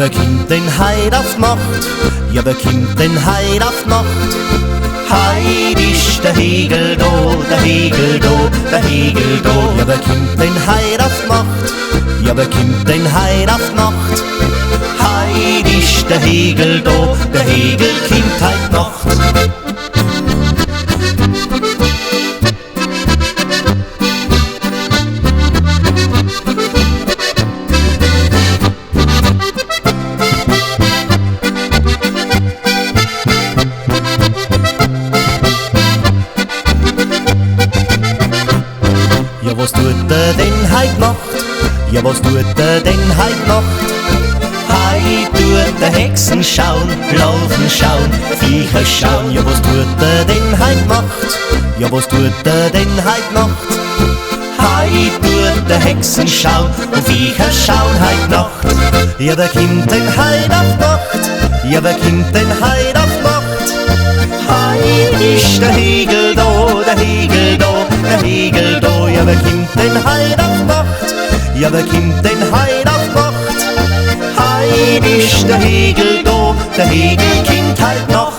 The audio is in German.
wer kommt denn heut auf die Nacht? Ja, wer kommt denn heut auf die Nacht? Heut ist der Hegel da, der Hegel da, der Hegel da. Ja, wer kommt denn heut auf die Nacht? Ja, wer kommt denn heut auf die Nacht? Heut ist der Hegel da, der Hegel kommt heut Nacht. Ja, was tut denn heut Nacht? Ja, was tut denn heut Nacht? Heut tut der Hexen schauen, laufen schauen, Viecher schauen. Ja, was tut denn heut Nacht? Ja, was tut denn heut Nacht? Heut tut der Hexen schauen und Viecher schauen heut Nacht. Ja, wer kommt denn heut auf Nacht? Ja, wer kommt denn heut auf Nacht? Heut ist der Hegel da, der Hegel da, der Hegel da. Ja, wer kommt denn heut auf Nacht? Ja, wer kommt denn heut auf Nacht? Heut ist der Hegel da, der Hegel kommt heut Nacht.